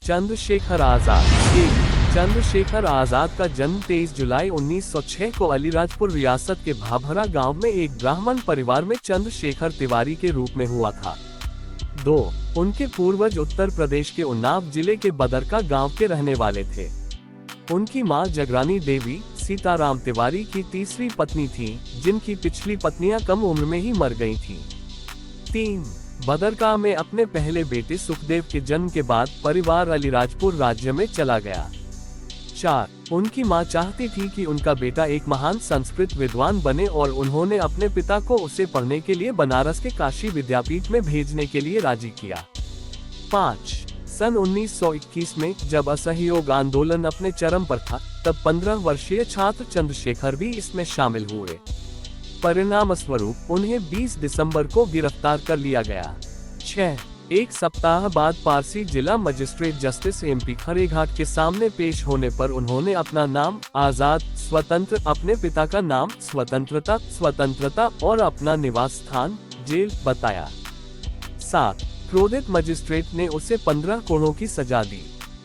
चंद्रशेखर आजाद। चंद्रशेखर आजाद का जन्म 23 जुलाई 1906 को अलीराजपुर रियासत के भाभरा गांव में एक ब्राह्मण परिवार में चंद्रशेखर तिवारी के रूप में हुआ था। 2. उनके पूर्वज उत्तर प्रदेश के उन्नाव जिले के बदरका गांव के रहने वाले थे। उनकी मां जगरानी देवी सीताराम तिवारी की तीसरी पत्नी थी, जिनकी पिछली पत्नियां कम उम्र में ही मर गई थीं। 3. बदरका में अपने पहले बेटे सुखदेव के जन्म के बाद परिवार अलीराजपुर राज्य में चला गया। 4. उनकी मां चाहती थी कि उनका बेटा एक महान संस्कृत विद्वान बने और उन्होंने अपने पिता को उसे पढ़ने के लिए बनारस के काशी विद्यापीठ में भेजने के लिए राजी किया। 5. सन 1921 में जब असहयोग आंदोलन अपने चरम पर था, तब 15 वर्षीय छात्र चंद्रशेखर भी इसमें शामिल हुए। परिणाम स्वरूप उन्हें 20 दिसंबर को गिरफ्तार कर लिया गया। 6. एक सप्ताह बाद पारसी जिला मजिस्ट्रेट जस्टिस MP खरेघाट के सामने पेश होने पर उन्होंने अपना नाम आजाद स्वतंत्र, अपने पिता का नाम स्वतंत्रता और अपना निवास स्थान जेल बताया। 7. क्रोधित मजिस्ट्रेट ने उसे 15 कोड़ों की सजा दी।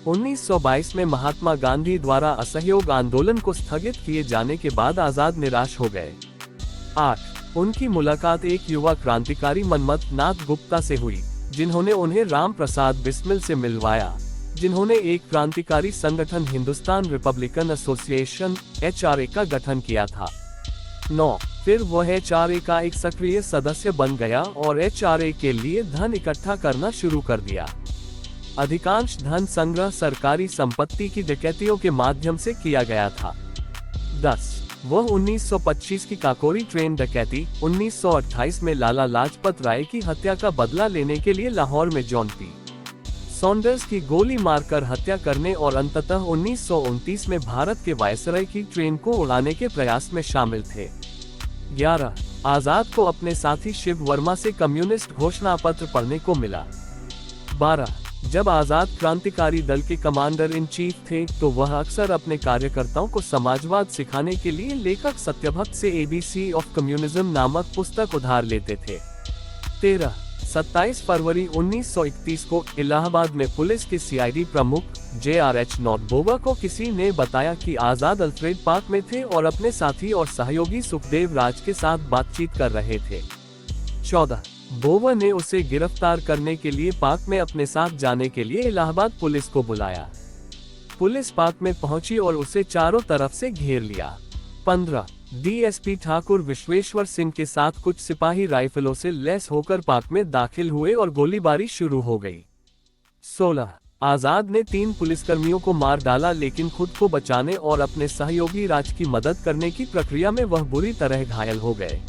1922 में महात्मा गांधी द्वारा असहयोग आंदोलन को स्थगित किए जाने के बाद आजाद निराश हो गए। 8. उनकी मुलाकात एक युवा क्रांतिकारी मनमथ नाथ गुप्ता से हुई, जिन्होंने उन्हें राम प्रसाद बिस्मिल से मिलवाया, जिन्होंने एक क्रांतिकारी संगठन हिंदुस्तान रिपब्लिकन एसोसिएशन HRA का गठन किया था। 9. फिर वह HRA का एक सक्रिय सदस्य बन गया और HRA के लिए धन इकट्ठा करना शुरू कर दिया। अधिकांश धन संग्रह सरकारी संपत्ति की डकैतियों के माध्यम से किया गया था। 10. वह 1925 की काकोरी ट्रेन डकैती, 1928 में लाला लाजपत राय की हत्या का बदला लेने के लिए लाहौर में जॉन पी. सॉन्डर्स की गोली मारकर हत्या करने और अंततः 1929 में भारत के वायसराय की ट्रेन को उड़ाने के प्रयास में शामिल थे। 11. आजाद को अपने साथी शिव वर्मा से कम्युनिस्ट घोषणा पत्र पढ़ने को मिला। 12. जब आजाद क्रांतिकारी दल के कमांडर इन चीफ थे, तो वह अक्सर अपने कार्यकर्ताओं को समाजवाद सिखाने के लिए लेखक सत्यभक्त से ABC ऑफ कम्युनिज्म नामक पुस्तक उधार लेते थे। 13. 27 फरवरी 1931 को इलाहाबाद में पुलिस के CID प्रमुख JRH नोटबोवा को किसी ने बताया कि आजाद अल्फ्रेड पार्क में थे और अपने साथी और सहयोगी सुखदेव राज के साथ बातचीत कर रहे थे। 14. बोवा ने उसे गिरफ्तार करने के लिए पार्क में अपने साथ जाने के लिए इलाहाबाद पुलिस को बुलाया। पुलिस पार्क में पहुंची और उसे चारों तरफ से घेर लिया। 15. DSP ठाकुर विश्वेश्वर सिंह के साथ कुछ सिपाही राइफलों से लैस होकर पार्क में दाखिल हुए और गोलीबारी शुरू हो गई। 16. आजाद ने 3 पुलिसकर्मियों को मार डाला, लेकिन खुद को बचाने और अपने सहयोगी राज की मदद करने की प्रक्रिया में वह बुरी तरह घायल हो गए।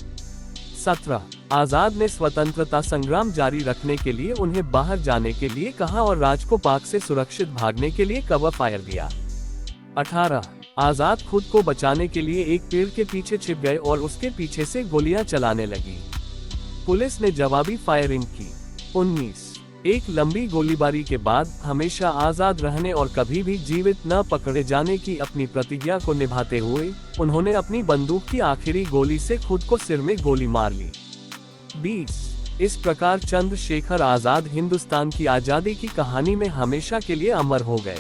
17. आजाद ने स्वतंत्रता संग्राम जारी रखने के लिए उन्हें बाहर जाने के लिए कहा और राज को पार्क से सुरक्षित भागने के लिए कवर फायर दिया। 18. आजाद खुद को बचाने के लिए एक पेड़ के पीछे छिप गए और उसके पीछे से गोलियां चलाने लगी। पुलिस ने जवाबी फायरिंग की। 19. एक लंबी गोलीबारी के बाद हमेशा आजाद रहने और कभी भी जीवित न पकड़े जाने की अपनी प्रतिज्ञा को निभाते हुए उन्होंने अपनी बंदूक की आखिरी गोली से खुद को सिर में गोली मार ली। 20. इस प्रकार चंद्रशेखर आजाद हिंदुस्तान की आजादी की कहानी में हमेशा के लिए अमर हो गए।